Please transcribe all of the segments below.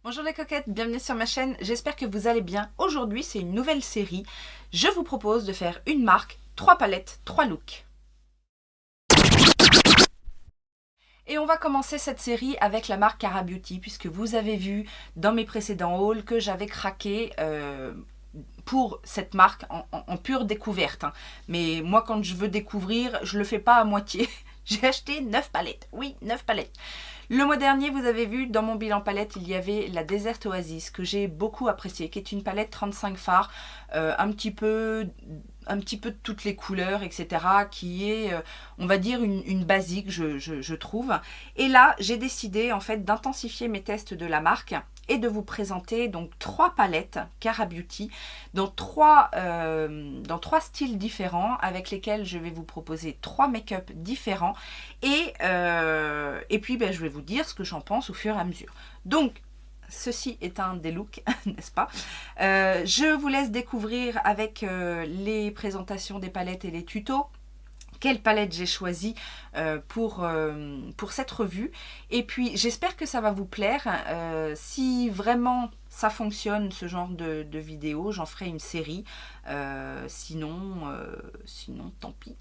Bonjour les coquettes, bienvenue sur ma chaîne, j'espère que vous allez bien. Aujourd'hui c'est une nouvelle série, je vous propose de faire une marque, 3 palettes, 3 looks. Et on va commencer cette série avec la marque Cara Beauty, puisque vous avez vu dans mes précédents hauls que j'avais craqué pour cette marque en pure découverte. Mais moi quand je veux découvrir, je le fais pas à moitié. J'ai acheté 9 palettes, oui 9 palettes. Le mois dernier, vous avez vu, dans mon bilan palette, il y avait la Desert Oasis, que j'ai beaucoup appréciée, qui est une palette 35 fards, un petit peu de toutes les couleurs, etc., qui est, on va dire, une basique, je trouve. Et là, j'ai décidé, en fait, d'intensifier mes tests de la marque et de vous présenter donc 3 palettes Cara Beauty dans trois styles différents, avec lesquels je vais vous proposer 3 make-up différents et puis ben, je vais vous dire ce que j'en pense au fur et à mesure. Donc ceci est un des looks, n'est-ce pas? Je vous laisse découvrir avec les présentations des palettes et les tutos quelle palette j'ai choisi pour cette revue. Et puis j'espère que ça va vous plaire. Si vraiment ça fonctionne, ce genre de vidéo, j'en ferai une série. Sinon, tant pis.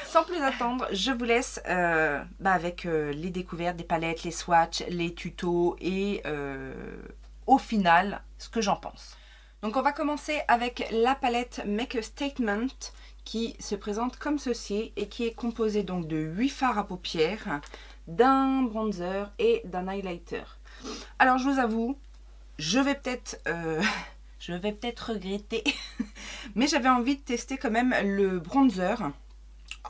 Sans plus attendre, je vous laisse avec les découvertes des palettes, les swatchs, les tutos et au final, ce que j'en pense. Donc on va commencer avec la palette Make a Statement qui se présente comme ceci et qui est composée donc de 8 fards à paupières, d'un bronzer et d'un highlighter. Alors je vous avoue, je vais peut-être regretter, mais j'avais envie de tester quand même le bronzer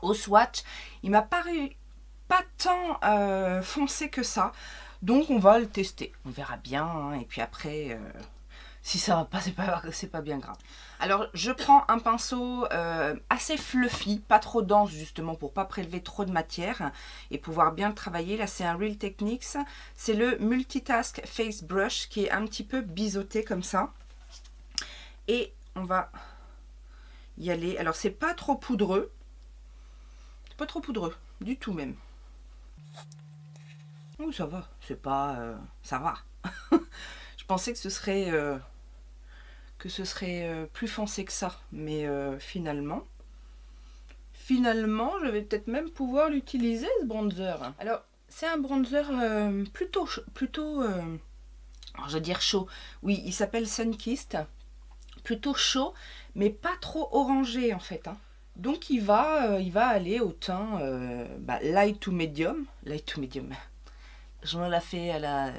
au swatch. Il m'a paru pas tant foncé que ça, donc on va le tester. On verra bien, hein, et puis après... si ça va pas, c'est pas bien grave. Alors, je prends un pinceau assez fluffy, pas trop dense justement pour pas prélever trop de matière et pouvoir bien le travailler. Là, c'est un Real Techniques. C'est le Multitask Face Brush qui est un petit peu biseauté comme ça. Et on va y aller. Alors, c'est pas trop poudreux. C'est pas trop poudreux, du tout même. Oh, ça va. C'est pas... ça va. Je pensais que ce serait... plus foncé que ça, mais finalement je vais peut-être même pouvoir l'utiliser, ce bronzer. Alors c'est un bronzer plutôt alors, je veux dire chaud, oui, il s'appelle Sunkissed, plutôt chaud mais pas trop orangé en fait, hein. Donc il va aller au teint light to medium, je me la fais à la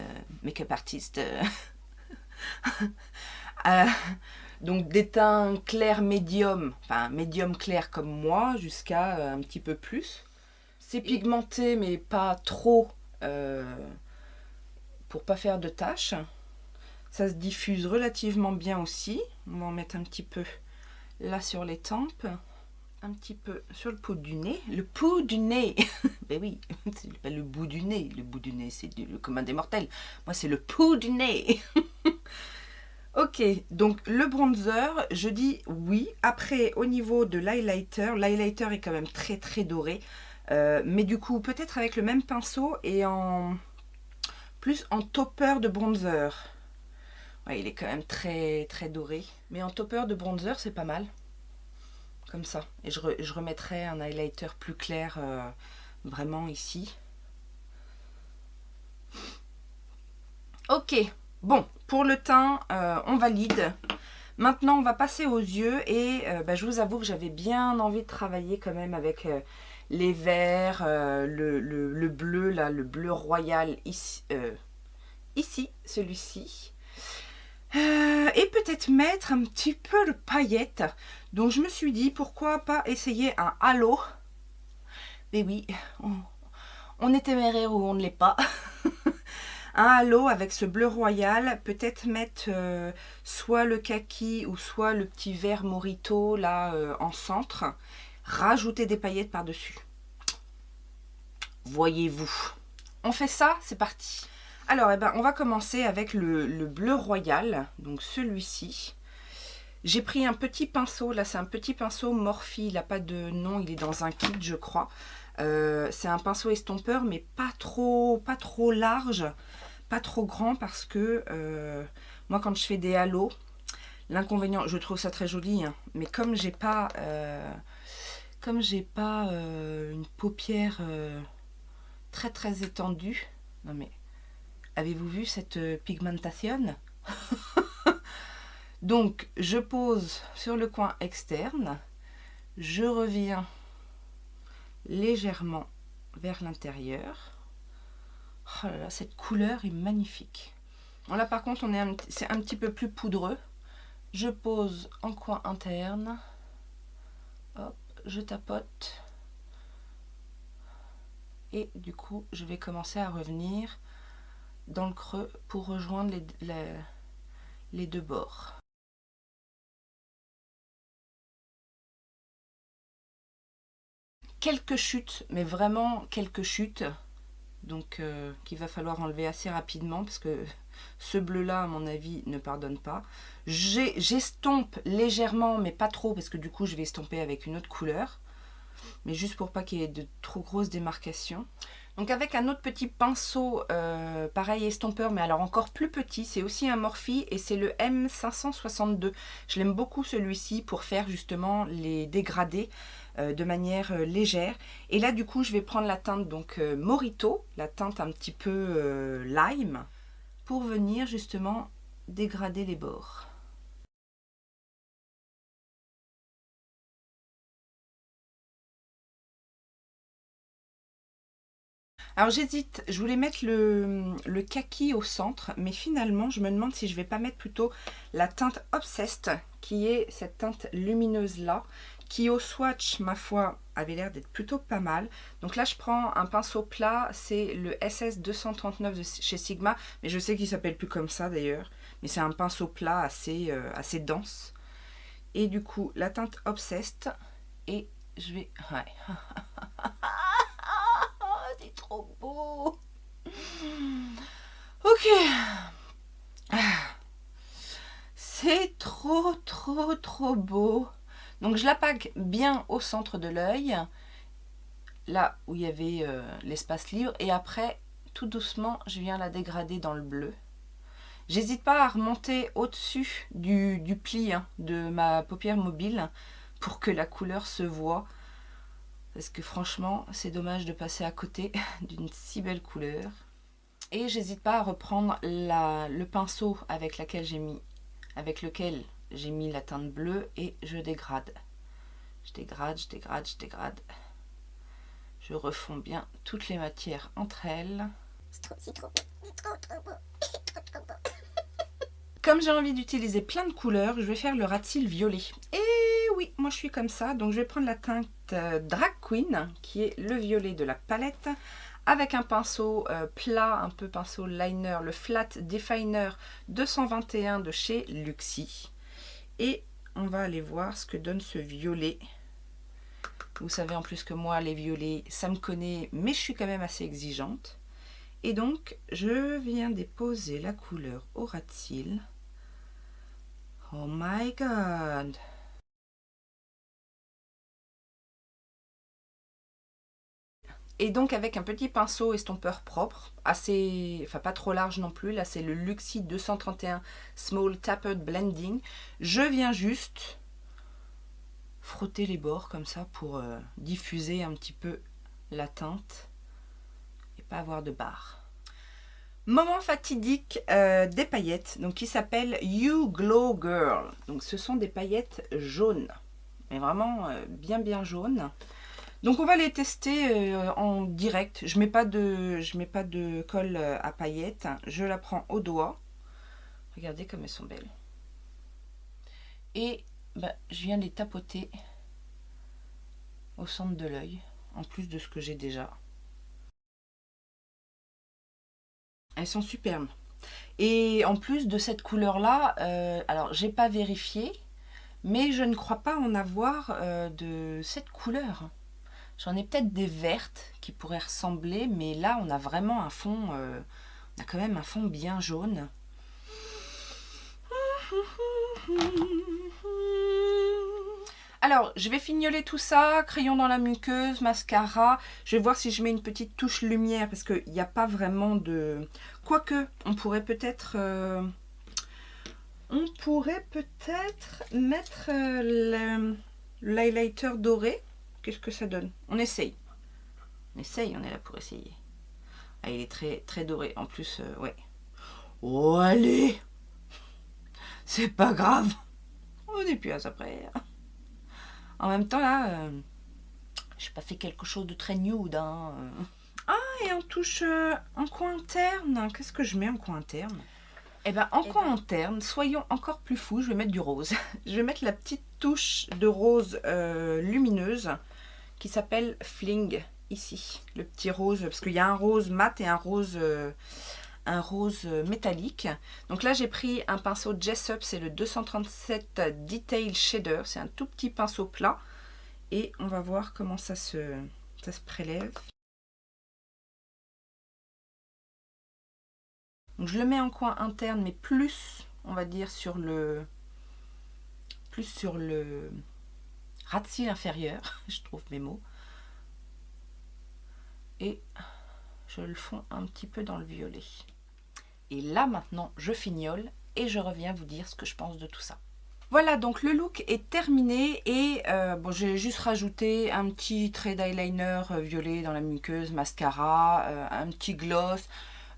make-up artiste. Donc des teints clairs médium, enfin médium clair comme moi, jusqu'à un petit peu plus. C'est pigmenté mais pas trop pour pas faire de taches. Ça se diffuse relativement bien aussi. On va en mettre un petit peu là sur les tempes, un petit peu sur le bout du nez. Le bout du nez. Ben oui, c'est pas le bout du nez. Le bout du nez, c'est le commun des mortels. Moi, c'est le bout du nez. Ok, donc le bronzer, je dis oui. Après, au niveau de l'highlighter est quand même très très doré. Mais du coup, peut-être avec le même pinceau et plus en topper de bronzer. Ouais, il est quand même très très doré. Mais en topper de bronzer, c'est pas mal. Comme ça. Et je remettrai un highlighter plus clair vraiment ici. Ok. Bon, pour le teint, on valide. Maintenant, on va passer aux yeux et je vous avoue que j'avais bien envie de travailler quand même avec les verts, le bleu, là, le bleu royal ici, celui-ci. Et peut-être mettre un petit peu de paillettes. Donc je me suis dit, pourquoi pas essayer un halo. Mais oui, on est téméraire ou on ne l'est pas. Un halo avec ce bleu royal, peut-être mettre soit le kaki ou soit le petit vert morito là en centre, rajouter des paillettes par-dessus. Voyez-vous. On fait ça, c'est parti. Alors, on va commencer avec le bleu royal, donc celui-ci. J'ai pris un petit pinceau, là c'est un petit pinceau Morphe, il n'a pas de nom, il est dans un kit je crois. C'est un pinceau estompeur mais pas trop large, pas trop grand parce que moi quand je fais des halos, l'inconvénient, je trouve ça très joli, hein, mais comme j'ai pas une paupière très très étendue, non mais avez-vous vu cette pigmentation? Donc je pose sur le coin externe, je reviens légèrement vers l'intérieur. Oh là là, cette couleur est magnifique. Bon, là par contre c'est un petit peu plus poudreux. Je pose en coin interne. Hop, je tapote. Et du coup, je vais commencer à revenir dans le creux pour rejoindre les deux bords. Quelques chutes, mais vraiment quelques chutes. Donc qu'il va falloir enlever assez rapidement parce que ce bleu là à mon avis ne pardonne pas. J'estompe légèrement mais pas trop parce que du coup je vais estomper avec une autre couleur, mais juste pour pas qu'il y ait de trop grosses démarcations. Donc avec un autre petit pinceau pareil estompeur, mais alors encore plus petit, c'est aussi un Morphe et c'est le M562. Je l'aime beaucoup celui-ci pour faire justement les dégradés de manière légère. Et là du coup je vais prendre la teinte donc Morito, la teinte un petit peu lime, pour venir justement dégrader les bords. Alors j'hésite, je voulais mettre le kaki au centre, mais finalement je me demande si je vais pas mettre plutôt la teinte Obsessed, qui est cette teinte lumineuse là, qui au swatch, ma foi, avait l'air d'être plutôt pas mal. Donc là je prends un pinceau plat, c'est le SS239 de chez Sigma, mais je sais qu'il s'appelle plus comme ça d'ailleurs, mais c'est un pinceau plat assez dense. Et du coup la teinte Obsessed, et je vais... Ouais. C'est trop beau. Ok. C'est trop beau. Donc je la pack bien au centre de l'œil, là où il y avait l'espace libre, et après tout doucement je viens la dégrader dans le bleu. J'hésite pas à remonter au-dessus du pli de ma paupière mobile pour que la couleur se voit, parce que franchement c'est dommage de passer à côté d'une si belle couleur. Et j'hésite pas à reprendre le pinceau avec lequel j'ai mis la teinte bleue et je dégrade. Je dégrade. Je refonds bien toutes les matières entre elles. C'est trop beau. Comme j'ai envie d'utiliser plein de couleurs, je vais faire le rat de cils violet. Et oui, moi je suis comme ça, donc je vais prendre la teinte Drag Queen, qui est le violet de la palette, avec un pinceau plat, un peu pinceau liner, le Flat Definer 221 de chez Luxie. Et on va aller voir ce que donne ce violet. Vous savez en plus que moi, les violets, ça me connaît, mais je suis quand même assez exigeante. Et donc, je viens déposer la couleur au ras de cils. Oh my god! Et donc avec un petit pinceau estompeur propre, assez, enfin pas trop large non plus, là c'est le Luxie 231 Small Tapered Blending, je viens juste frotter les bords comme ça pour diffuser un petit peu la teinte et pas avoir de barre. Moment fatidique des paillettes, donc qui s'appelle You Glow Girl. Donc ce sont des paillettes jaunes, mais vraiment bien jaunes. Donc on va les tester en direct. Je mets pas de colle à paillettes. Je la prends au doigt. Regardez comme elles sont belles. Et je viens les tapoter au centre de l'œil, en plus de ce que j'ai déjà. Elles sont superbes. Et en plus de cette couleur-là, alors j'ai pas vérifié, mais je ne crois pas en avoir de cette couleur. J'en ai peut-être des vertes qui pourraient ressembler, mais là on a vraiment un fond, on a quand même un fond bien jaune. Alors, je vais fignoler tout ça, crayon dans la muqueuse, mascara. Je vais voir si je mets une petite touche lumière parce qu'il n'y a pas vraiment de... Quoique, on pourrait peut-être mettre l'highlighter doré. Qu'est-ce que ça donne? On essaye. On essaye, on est là pour essayer. Ah, il est très, très doré. En plus, ouais. Oh, allez! C'est pas grave. On n'est plus à ça près. En même temps, là, j'ai pas fait quelque chose de très nude. Hein. Ah, et en touche en coin interne. Qu'est-ce que je mets en coin interne? Eh ben, en coin interne, soyons encore plus fous, je vais mettre du rose. Je vais mettre la petite touche de rose lumineuse qui s'appelle Fling, ici. Le petit rose, parce qu'il y a un rose mat et un rose métallique. Donc là, j'ai pris un pinceau Jessup, c'est le 237 Detail Shader. C'est un tout petit pinceau plat. Et on va voir comment ça se prélève. Donc je le mets en coin interne, mais plus, on va dire, sur le ras de cils inférieur. Je trouve mes mots. Et je le fonds un petit peu dans le violet. Et là maintenant, je fignole et je reviens vous dire ce que je pense de tout ça. Voilà, donc le look est terminé et bon, j'ai juste rajouté un petit trait d'eyeliner violet dans la muqueuse, mascara, un petit gloss.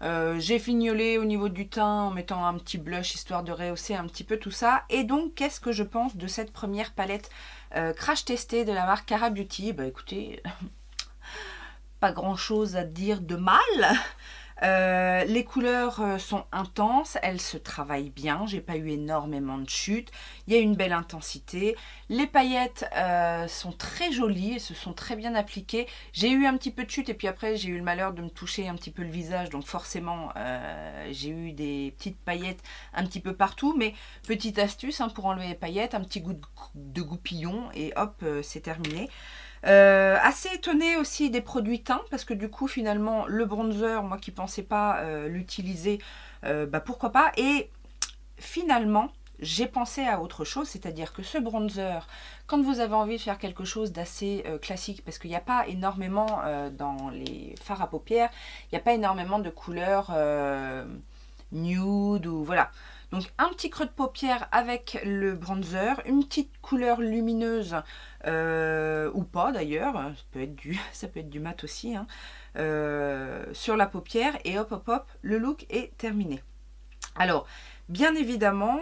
J'ai fignolé au niveau du teint en mettant un petit blush histoire de rehausser un petit peu tout ça. Et donc, qu'est-ce que je pense de cette première palette crash testée de la marque Cara Beauty? Bah écoutez, pas grand chose à dire de mal. Les couleurs sont intenses, elles se travaillent bien, j'ai pas eu énormément de chutes, il y a une belle intensité, les paillettes sont très jolies, elles se sont très bien appliquées, j'ai eu un petit peu de chute et puis après j'ai eu le malheur de me toucher un petit peu le visage, donc forcément j'ai eu des petites paillettes un petit peu partout, mais petite astuce hein, pour enlever les paillettes, un petit goût de goupillon et hop c'est terminé. Assez étonnée aussi des produits teints parce que du coup finalement le bronzer, moi qui pensais pas l'utiliser, bah pourquoi pas, et finalement j'ai pensé à autre chose, c'est-à-dire que ce bronzer, quand vous avez envie de faire quelque chose d'assez classique, parce qu'il n'y a pas énormément dans les fards à paupières, il n'y a pas énormément de couleurs nude ou voilà. Donc un petit creux de paupière avec le bronzer, une petite couleur lumineuse ou pas d'ailleurs, ça peut être du mat aussi, hein, sur la paupière et hop hop hop, le look est terminé. Alors bien évidemment,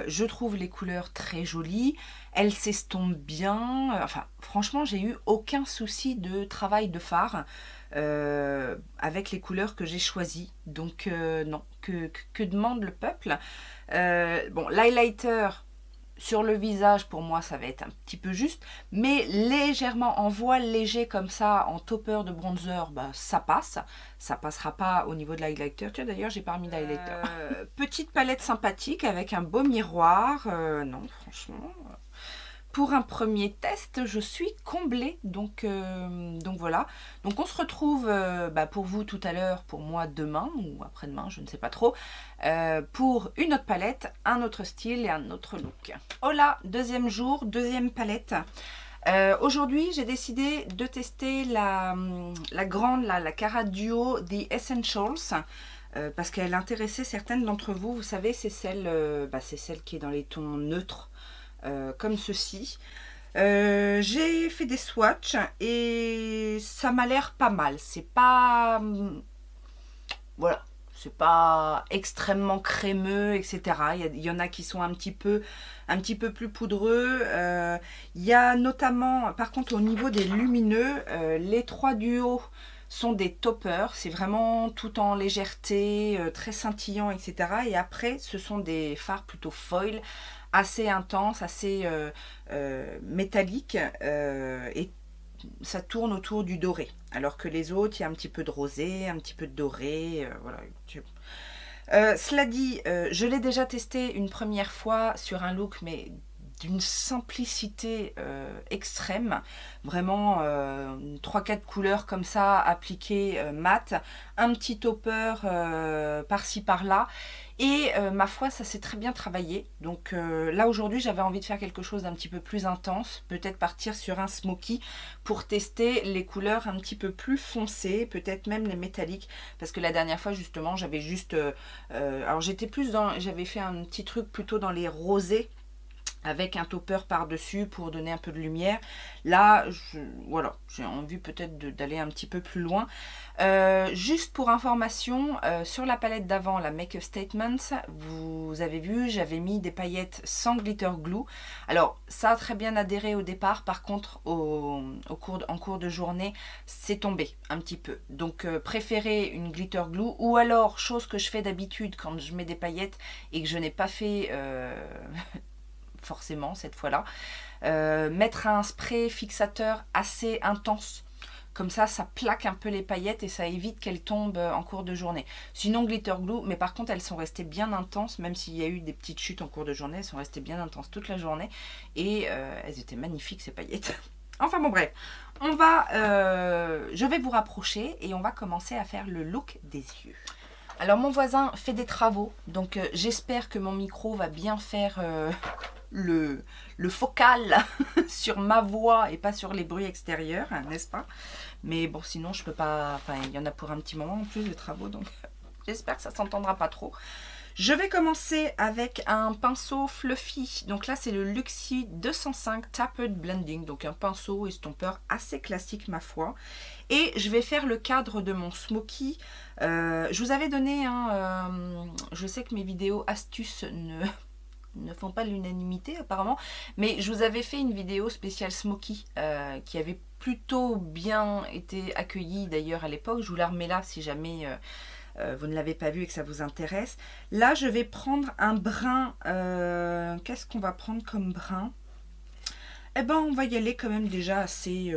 je trouve les couleurs très jolies, elles s'estompent bien, enfin franchement j'ai eu aucun souci de travail de fard. Avec les couleurs que j'ai choisies. Donc non, que demande le peuple? Bon, l'highlighter sur le visage, pour moi, ça va être un petit peu juste, mais légèrement en voile léger comme ça, en topper de bronzer, bah, ça passe. Ça passera pas au niveau de l'highlighter. Tiens, d'ailleurs, j'ai pas mis d'highlighter. Petite palette sympathique avec un beau miroir. Non, franchement... Pour un premier test, je suis comblée, donc voilà. Donc on se retrouve bah, pour vous tout à l'heure, pour moi demain ou après-demain, je ne sais pas trop, pour une autre palette, un autre style et un autre look. Hola, deuxième jour, deuxième palette. Aujourd'hui, j'ai décidé de tester la grande, la Cara Duo The Essentials. Parce qu'elle intéressait certaines d'entre vous. Vous savez, c'est celle qui est dans les tons neutres. Comme ceci. J'ai fait des swatchs et ça m'a l'air pas mal. C'est pas... voilà. C'est pas extrêmement crémeux, etc. Il y en a qui sont un petit peu plus poudreux. Il y a notamment, par contre, au niveau des lumineux, les trois duos sont des toppers. C'est vraiment tout en légèreté, très scintillant, etc. Et après, ce sont des fards plutôt foil, assez intenses, assez métalliques. Et ça tourne autour du doré, alors que les autres, il y a un petit peu de rosé, un petit peu de doré, voilà. Cela dit, je l'ai déjà testé une première fois sur un look, mais d'une simplicité extrême. Vraiment 3-4 couleurs comme ça appliquées mat, un petit topper par-ci par-là. Et ma foi, ça s'est très bien travaillé. Donc là aujourd'hui, j'avais envie de faire quelque chose d'un petit peu plus intense. Peut-être partir sur un smoky pour tester les couleurs un petit peu plus foncées. Peut-être même les métalliques. Parce que la dernière fois, justement, j'avais juste... alors j'étais plus dans... J'avais fait un petit truc plutôt dans les rosés, avec un topper par-dessus pour donner un peu de lumière. Là, voilà, j'ai envie peut-être d'aller un petit peu plus loin. Juste pour information, sur la palette d'avant, la Make a Statement, vous avez vu, j'avais mis des paillettes sans glitter glue. Alors, ça a très bien adhéré au départ. Par contre, en cours de journée, c'est tombé un petit peu. Donc, préférez une glitter glue, ou alors, chose que je fais d'habitude quand je mets des paillettes et que je n'ai pas fait... forcément cette fois-là, mettre un spray fixateur assez intense, comme ça plaque un peu les paillettes et ça évite qu'elles tombent en cours de journée. Sinon glitter glue, mais par contre elles sont restées bien intenses, même s'il y a eu des petites chutes en cours de journée, elles sont restées bien intenses toute la journée et elles étaient magnifiques ces paillettes. Enfin bon bref, on va, je vais vous rapprocher et on va commencer à faire le look des yeux. Alors mon voisin fait des travaux, donc j'espère que mon micro va bien faire le focal sur ma voix et pas sur les bruits extérieurs, hein, n'est-ce pas? Mais bon, sinon je peux pas, enfin il y en a pour un petit moment en plus de travaux, donc j'espère que ça s'entendra pas trop. Je vais commencer avec un pinceau fluffy. Donc là, c'est le Luxie 205 Tapered Blending. Donc un pinceau estompeur assez classique, ma foi. Et je vais faire le cadre de mon smoky. Je vous avais donné je sais que mes vidéos astuces ne font pas l'unanimité apparemment. Mais je vous avais fait une vidéo spéciale smoky qui avait plutôt bien été accueillie d'ailleurs à l'époque. Je vous la remets là si jamais... vous ne l'avez pas vu et que ça vous intéresse. Là, je vais prendre un brun. Qu'est-ce qu'on va prendre comme brun? Eh ben, on va y aller quand même déjà assez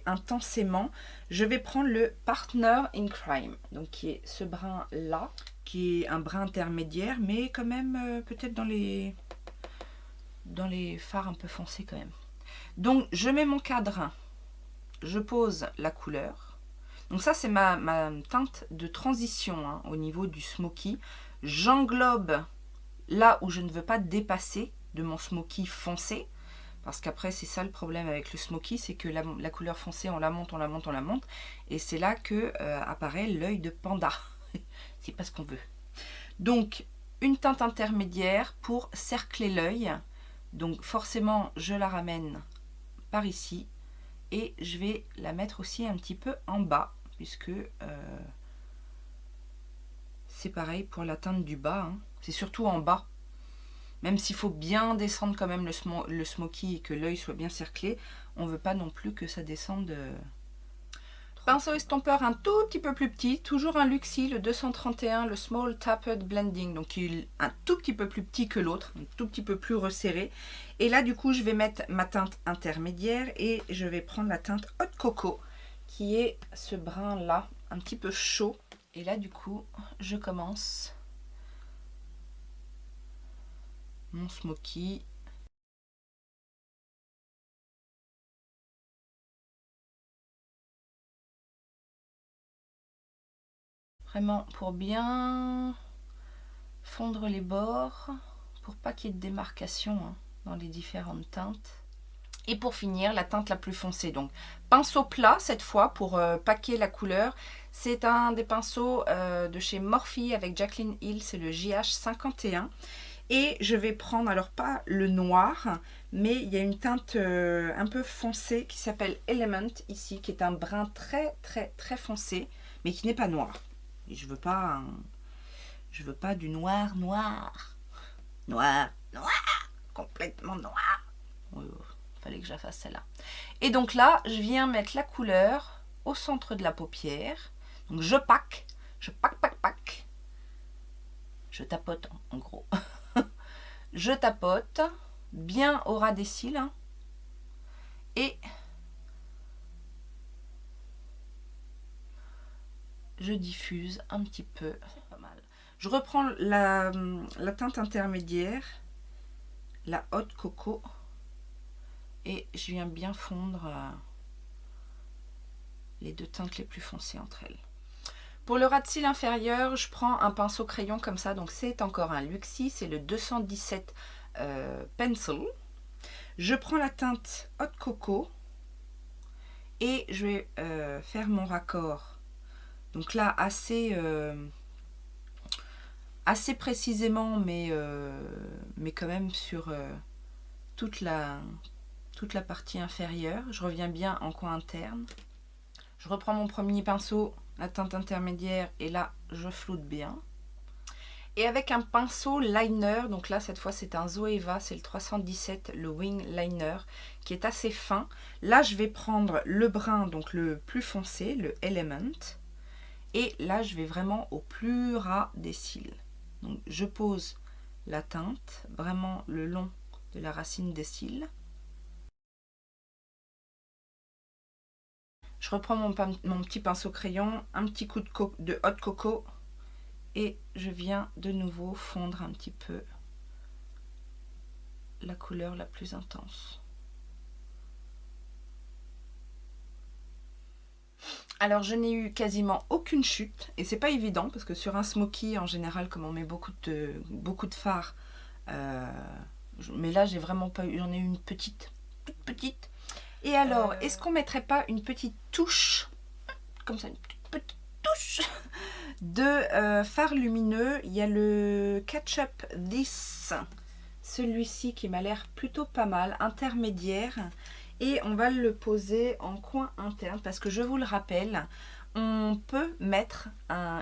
intensément. Je vais prendre le Partner in Crime, donc qui est ce brun-là, qui est un brun intermédiaire, mais quand même peut-être dans les fards un peu foncés quand même. Donc, je mets mon cadre, je pose la couleur. Donc ça, c'est ma teinte de transition hein, au niveau du smoky. J'englobe là où je ne veux pas dépasser de mon smoky foncé. Parce qu'après, c'est ça le problème avec le smoky, c'est que la couleur foncée, on la monte, on la monte, on la monte. Et c'est là que apparaît l'œil de panda. C'est pas ce qu'on veut. Donc, une teinte intermédiaire pour cercler l'œil. Donc forcément, je la ramène par ici. Et je vais la mettre aussi un petit peu en bas. Puisque c'est pareil pour la teinte du bas, hein. C'est surtout en bas. Même s'il faut bien descendre quand même le smoky et que l'œil soit bien cerclé, on ne veut pas non plus que ça descende. Pinceau estompeur un tout petit peu plus petit, toujours un Luxie, le 231, le Small Tapered Blending, donc il est un tout petit peu plus petit que l'autre, un tout petit peu plus resserré. Et là du coup je vais mettre ma teinte intermédiaire et je vais prendre la teinte Hot Coco, qui est ce brun là, un petit peu chaud. Et là du coup, je commence mon smoky. Vraiment pour bien fondre les bords, pour pas qu'il y ait de démarcation hein, dans les différentes teintes. Et pour finir, la teinte la plus foncée. Donc, pinceau plat cette fois pour paquer la couleur. C'est un des pinceaux de chez Morphe avec Jaclyn Hill. C'est le JH51. Et je vais prendre, alors pas le noir, mais il y a une teinte un peu foncée qui s'appelle Element ici, qui est un brun très très très foncé, mais qui n'est pas noir. Et je veux pas du noir noir. Noir, noir, complètement noir. Fallait que je la fasse celle-là. Et donc là, je viens mettre la couleur au centre de la paupière. Donc je pack. Je tapote en gros. Je tapote bien au ras des cils. Hein, et je diffuse un petit peu. Pas mal. Je reprends la teinte intermédiaire la Haute Coco et je viens bien fondre les deux teintes les plus foncées entre elles. Pour le ras de cils inférieur, je prends un pinceau crayon comme ça, donc c'est encore un Luxie, c'est le 217 Pencil. Je prends la teinte Haute Coco et je vais faire mon raccord. Donc là, assez précisément, mais quand même sur toute la partie inférieure. Je reviens bien en coin interne. Je reprends mon premier pinceau, la teinte intermédiaire, et là, je floute bien. Et avec un pinceau liner, donc là, cette fois, c'est un Zoeva, c'est le 317, le Wing Liner, qui est assez fin. Là, je vais prendre le brun, donc le plus foncé, le Element. Et là, je vais vraiment au plus ras des cils. Donc, je pose la teinte, vraiment le long de la racine des cils. Je reprends mon petit pinceau crayon, un petit coup de Haute Coco et je viens de nouveau fondre un petit peu la couleur la plus intense. Alors je n'ai eu quasiment aucune chute et c'est pas évident parce que sur un smoky en général, comme on met beaucoup de fard, mais là j'ai vraiment pas eu, j'en ai eu une petite, toute petite. Et alors, est-ce qu'on mettrait pas une petite touche, comme ça, une petite touche de fard lumineux? Il y a le Ketchup This, celui-ci qui m'a l'air plutôt pas mal, intermédiaire. Et on va le poser en coin interne parce que je vous le rappelle, on peut mettre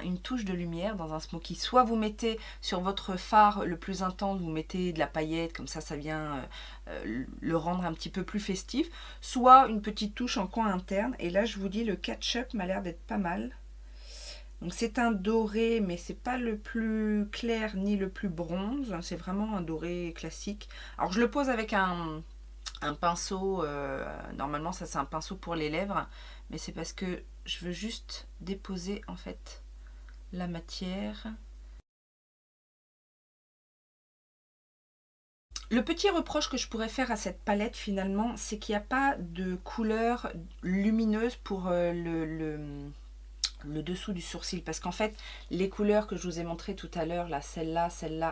une touche de lumière dans un smoky. Soit vous mettez sur votre fard le plus intense, vous mettez de la paillette, comme ça vient le rendre un petit peu plus festif. Soit une petite touche en coin interne. Et là, je vous dis, le Ketchup m'a l'air d'être pas mal. Donc c'est un doré, mais c'est pas le plus clair ni le plus bronze. C'est vraiment un doré classique. Alors je le pose avec un pinceau, normalement ça c'est un pinceau pour les lèvres, mais c'est parce que je veux juste déposer en fait la matière. Le petit reproche que je pourrais faire à cette palette finalement, c'est qu'il n'y a pas de couleur lumineuse pour le dessous du sourcil, parce qu'en fait les couleurs que je vous ai montrées tout à l'heure, là, celle-là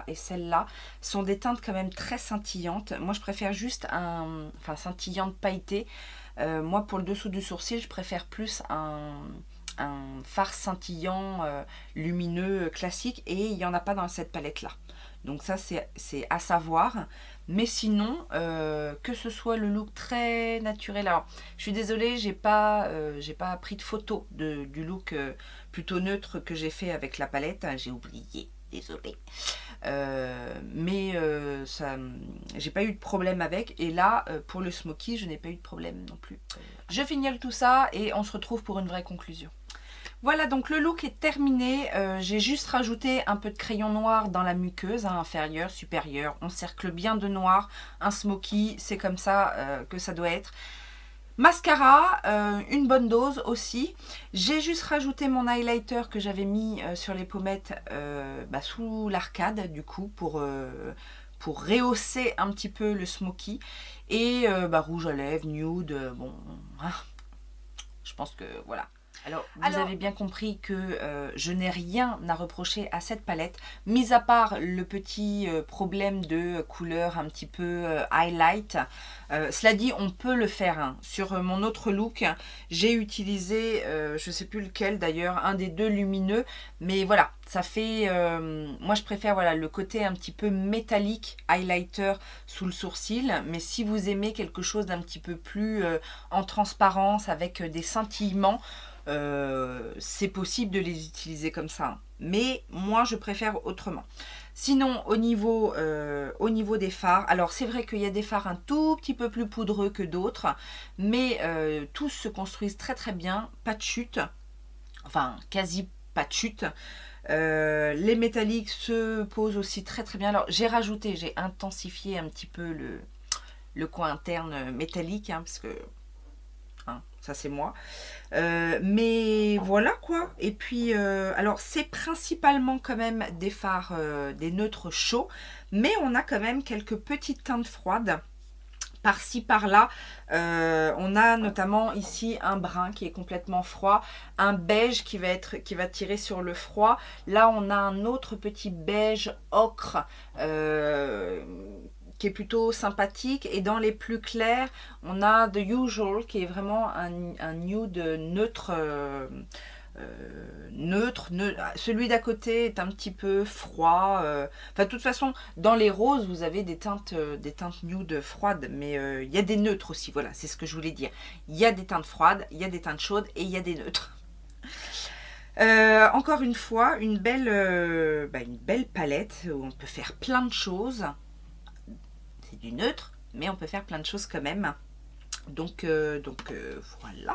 et celle-là, sont des teintes quand même très scintillantes. Moi je préfère juste scintillante pailletée. Moi pour le dessous du sourcil je préfère plus un fard scintillant lumineux classique, et il n'y en a pas dans cette palette là. Donc ça c'est à savoir. Mais sinon, que ce soit le look très naturel. Alors, je suis désolée, j'ai pas pris de photo du look plutôt neutre que j'ai fait avec la palette. J'ai oublié, désolée. J'ai pas eu de problème avec. Et là, pour le smoky, je n'ai pas eu de problème non plus. Je fignole tout ça et on se retrouve pour une vraie conclusion. Voilà, donc le look est terminé. J'ai juste rajouté un peu de crayon noir dans la muqueuse, inférieure, supérieure. On cercle bien de noir. Un smoky, c'est comme ça que ça doit être. Mascara, une bonne dose aussi. J'ai juste rajouté mon highlighter que j'avais mis sur les pommettes sous l'arcade, du coup, pour rehausser un petit peu le smoky. Et rouge à lèvres, nude, bon, je pense que voilà. Alors, vous avez bien compris que je n'ai rien à reprocher à cette palette, mis à part le petit problème de couleur un petit peu highlight. Cela dit, on peut le faire. Hein. Sur mon autre look, j'ai utilisé, je ne sais plus lequel d'ailleurs, un des deux lumineux. Mais voilà, ça fait... moi, je préfère voilà, le côté un petit peu métallique, highlighter sous le sourcil. Mais si vous aimez quelque chose d'un petit peu plus en transparence, avec des scintillements, c'est possible de les utiliser comme ça, mais moi je préfère autrement. Sinon au niveau des fards, alors c'est vrai qu'il y a des fards un tout petit peu plus poudreux que d'autres, mais tous se construisent très très bien, pas de chute, enfin quasi pas de chute. Les métalliques se posent aussi très très bien. Alors j'ai intensifié un petit peu le coin interne métallique, hein, parce que hein, ça c'est moi. Mais voilà quoi. Et puis, alors c'est principalement quand même des fards, des neutres chauds, mais on a quand même quelques petites teintes froides. Par-ci, par-là, on a notamment ici un brun qui est complètement froid, un beige qui va tirer sur le froid. Là, on a un autre petit beige ocre qui est plutôt sympathique. Et dans les plus clairs, on a The Usual qui est vraiment un nude neutre. Celui d'à côté est un petit peu froid. Enfin, de toute façon, dans les roses, vous avez des teintes nude froides, mais il y a des neutres aussi. Voilà, c'est ce que je voulais dire. Il y a des teintes froides, il y a des teintes chaudes et il y a des neutres. Encore une fois, une belle palette où on peut faire plein de choses. C'est du neutre, mais on peut faire plein de choses quand même. Donc voilà.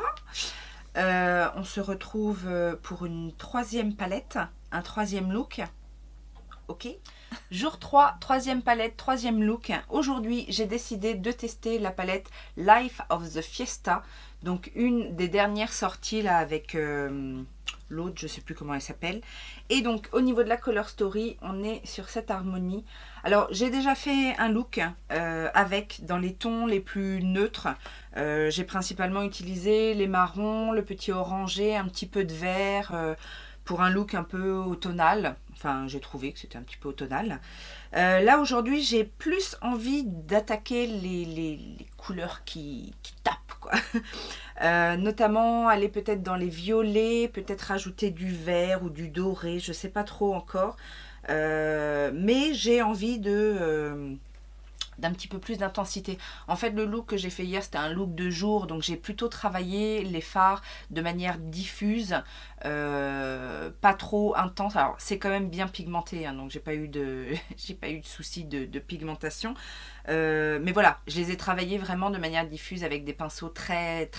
On se retrouve pour une troisième palette, un troisième look. Ok. Jour 3, troisième palette, troisième look. Aujourd'hui, j'ai décidé de tester la palette Life of the Fiesta. Donc une des dernières sorties là avec l'autre, je sais plus comment elle s'appelle. Et donc au niveau de la color story, on est sur cette harmonie. Alors j'ai déjà fait un look avec dans les tons les plus neutres. J'ai principalement utilisé les marrons, le petit orangé, un petit peu de vert pour un look un peu automnal. Enfin, j'ai trouvé que c'était un petit peu automnal. Là, aujourd'hui, j'ai plus envie d'attaquer les couleurs qui tapent, quoi. Notamment, aller peut-être dans les violets, peut-être rajouter du vert ou du doré, je ne sais pas trop encore. Mais j'ai envie d'un petit peu plus d'intensité. En fait, le look que j'ai fait hier, c'était un look de jour, donc j'ai plutôt travaillé les fards de manière diffuse, pas trop intense. Alors, c'est quand même bien pigmenté, hein, donc j'ai pas eu de souci de pigmentation. Mais voilà, je les ai travaillés vraiment de manière diffuse avec des pinceaux très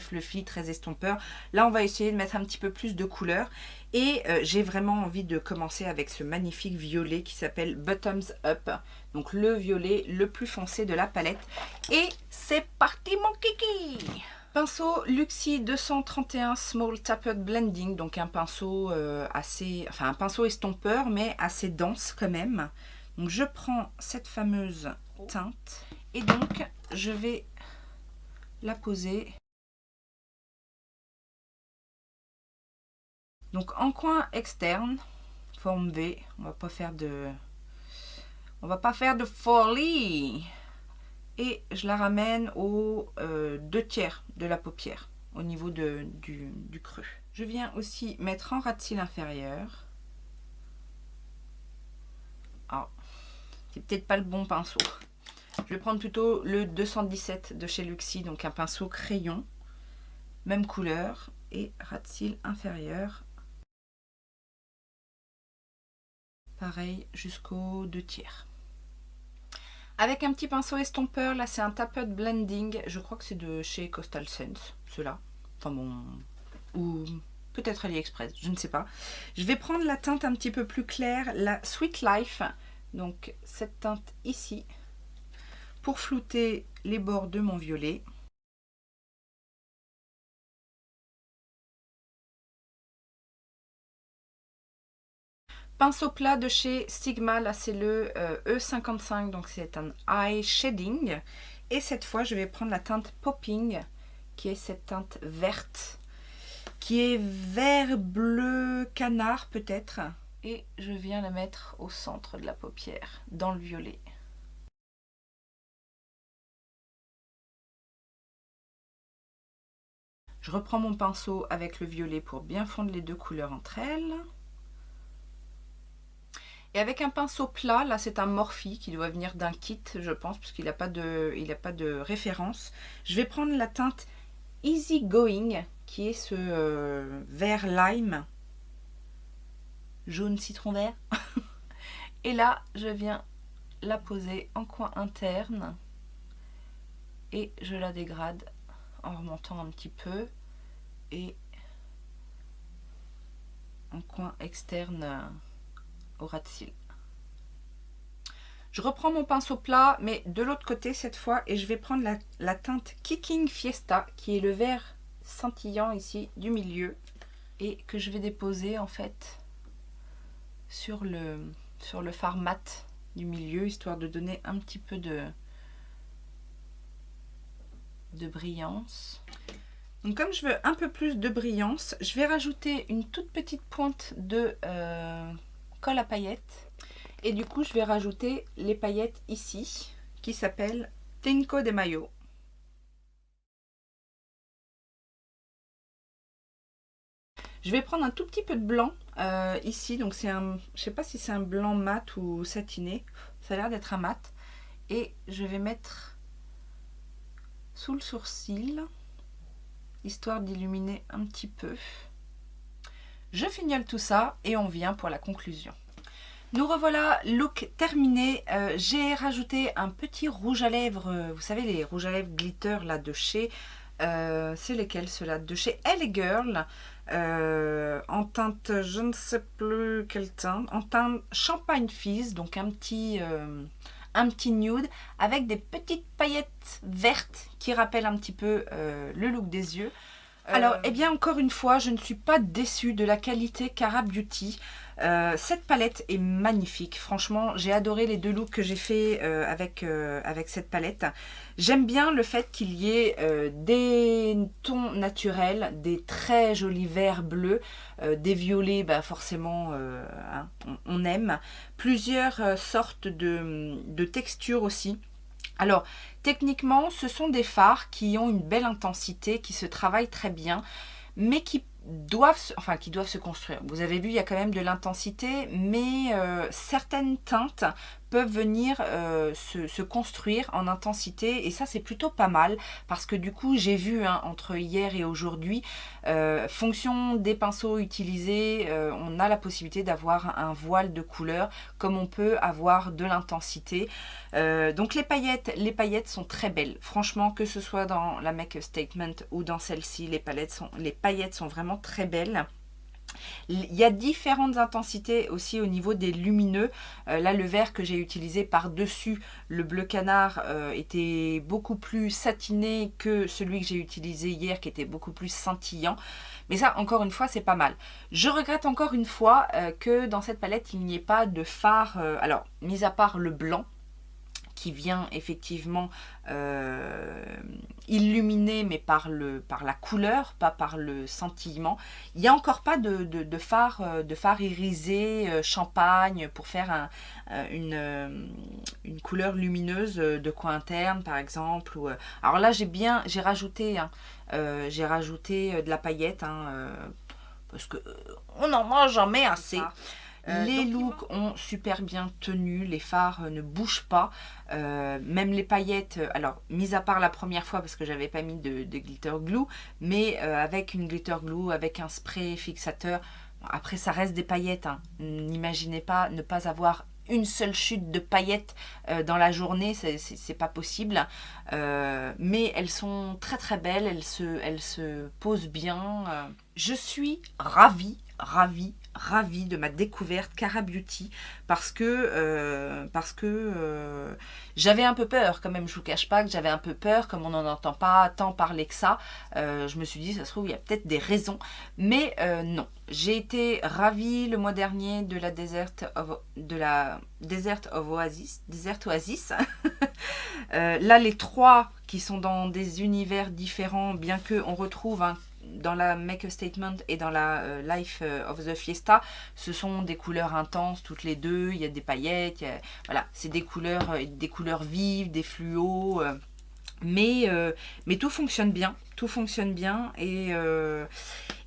fluffy, très estompeurs. Là, on va essayer de mettre un petit peu plus de couleur. Et j'ai vraiment envie de commencer avec ce magnifique violet qui s'appelle Bottoms Up. Donc le violet le plus foncé de la palette. Et c'est parti mon kiki! Pinceau Luxie 231 Small Tapered Blending. Donc un pinceau un pinceau estompeur mais assez dense quand même. Donc je prends cette fameuse teinte et donc je vais la poser. Donc en coin externe, forme V, on va pas faire de folie. Et je la ramène aux 2/3 de la paupière, au niveau du creux. Je viens aussi mettre en ras de cils inférieur. Alors, c'est peut-être pas le bon pinceau. Je vais prendre plutôt le 217 de chez Luxie, donc un pinceau crayon, même couleur, et ras de cils inférieur. Pareil jusqu'aux 2/3. Avec un petit pinceau estompeur, là c'est un Tapered Blending, je crois que c'est de chez Coastal Scents, ceux-là. Enfin bon, ou peut-être AliExpress, je ne sais pas. Je vais prendre la teinte un petit peu plus claire, la Sweet Life, donc cette teinte ici, pour flouter les bords de mon violet. Pinceau plat de chez Sigma, là c'est le E55, donc c'est un eye shading. Et cette fois, je vais prendre la teinte Popping, qui est cette teinte verte, qui est vert bleu canard peut-être. Et je viens la mettre au centre de la paupière, dans le violet. Je reprends mon pinceau avec le violet pour bien fondre les deux couleurs entre elles. Et avec un pinceau plat, là c'est un Morphe qui doit venir d'un kit, je pense, puisqu'il n'a pas de référence. Je vais prendre la teinte Easy Going, qui est ce vert lime, jaune citron vert. Et là, je viens la poser en coin interne et je la dégrade en remontant un petit peu et en coin externe au ras de cils. Je reprends mon pinceau plat, mais de l'autre côté cette fois, et je vais prendre la teinte Kicking Fiesta, qui est le vert scintillant ici du milieu, et que je vais déposer en fait sur le fard mat du milieu, histoire de donner un petit peu de brillance. Donc comme je veux un peu plus de brillance, je vais rajouter une toute petite pointe de colle à paillettes. Et du coup, je vais rajouter les paillettes ici, qui s'appellent Cinco de Mayo. Je vais prendre un tout petit peu de blanc ici. Donc c'est un, je sais pas si c'est un blanc mat ou satiné. Ça a l'air d'être un mat. Et je vais mettre sous le sourcil, histoire d'illuminer un petit peu. Je fignole tout ça et on vient pour la conclusion. Nous revoilà, look terminé. J'ai rajouté un petit rouge à lèvres, vous savez les rouges à lèvres glitter là de chez, c'est lesquels ceux-là? De chez LA Girl, en teinte, je ne sais plus quelle teinte, en teinte Champagne Fizz, donc un petit nude avec des petites paillettes vertes qui rappellent un petit peu le look des yeux. Alors, eh bien, encore une fois, je ne suis pas déçue de la qualité Cara Beauty. Cette palette est magnifique. Franchement, j'ai adoré les deux looks que j'ai fait avec cette palette. J'aime bien le fait qu'il y ait des tons naturels, des très jolis verts bleus, des violets, bah forcément, hein, on aime. Plusieurs sortes de textures aussi. Alors, techniquement, ce sont des fards qui ont une belle intensité, qui se travaillent très bien, mais qui doivent se construire. Vous avez vu, il y a quand même de l'intensité, mais certaines teintes peuvent venir se construire en intensité, et ça c'est plutôt pas mal, parce que du coup j'ai vu entre hier et aujourd'hui, fonction des pinceaux utilisés, on a la possibilité d'avoir un voile de couleur, comme on peut avoir de l'intensité. Donc les paillettes sont très belles, franchement, que ce soit dans la Make a Statement ou dans celle-ci, les paillettes sont vraiment très belles. Il y a différentes intensités aussi au niveau des lumineux. Là, le vert que j'ai utilisé par-dessus le bleu canard était beaucoup plus satiné que celui que j'ai utilisé hier, qui était beaucoup plus scintillant. Mais ça, encore une fois, c'est pas mal. Je regrette encore une fois que dans cette palette, il n'y ait pas de fard. Alors, mis à part le blanc, qui vient effectivement illuminer, mais par la couleur, pas par le scintillement. Il n'y a encore pas de fard irisé champagne pour faire une couleur lumineuse de coin interne par exemple. Alors là j'ai rajouté de la paillette parce que on n'en mange jamais assez. Les looks ont super bien tenu, les fards ne bougent pas, même les paillettes, alors mis à part la première fois parce que j'avais pas mis de glitter glue, mais avec une glitter glue, avec un spray fixateur, après ça reste des paillettes, n'imaginez pas ne pas avoir une seule chute de paillettes dans la journée, c'est pas possible, mais elles sont très très belles, elles se posent bien. Je suis ravie de ma découverte Cara Beauty parce que j'avais un peu peur quand même, je vous cache pas que j'avais un peu peur, comme on n'en entend pas tant parler que ça, je me suis dit ça se trouve il y a peut-être des raisons, mais non, j'ai été ravie le mois dernier de la Desert Oasis. Là les trois qui sont dans des univers différents, bien que on retrouve dans la Make a Statement et dans la Life of the Fiesta, ce sont des couleurs intenses toutes les deux, il y a des paillettes, voilà, c'est des couleurs vives, des fluos, mais tout fonctionne bien et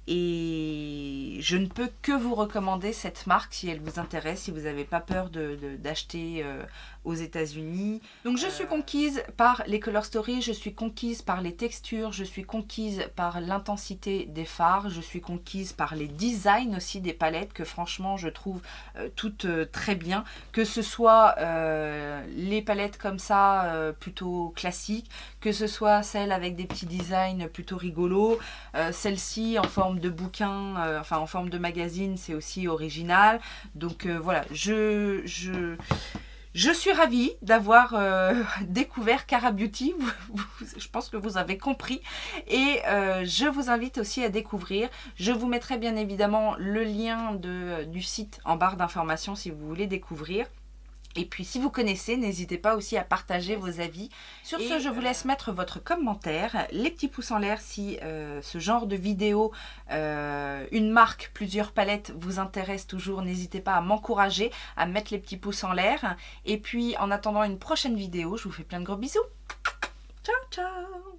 je ne peux que vous recommander cette marque si elle vous intéresse, si vous n'avez pas peur d'acheter aux États-Unis. Donc je suis conquise par les Color Story, je suis conquise par les textures, je suis conquise par l'intensité des fards, je suis conquise par les designs aussi des palettes que franchement je trouve toutes très bien, que ce soit les palettes comme ça plutôt classiques, que ce soit celles avec des petits designs plutôt rigolos, celle-ci en forme de bouquin, en forme de magazine, c'est aussi original. Donc voilà, je Je suis ravie d'avoir découvert Cara Beauty, je pense que vous avez compris, et je vous invite aussi à découvrir. Je vous mettrai bien évidemment le lien du site en barre d'informations si vous voulez découvrir. Et puis si vous connaissez, n'hésitez pas aussi à partager vos avis. Sur ce, je vous laisse mettre votre commentaire, les petits pouces en l'air si ce genre de vidéo, une marque, plusieurs palettes vous intéresse toujours. N'hésitez pas à m'encourager, à mettre les petits pouces en l'air. Et puis en attendant une prochaine vidéo, je vous fais plein de gros bisous. Ciao, ciao!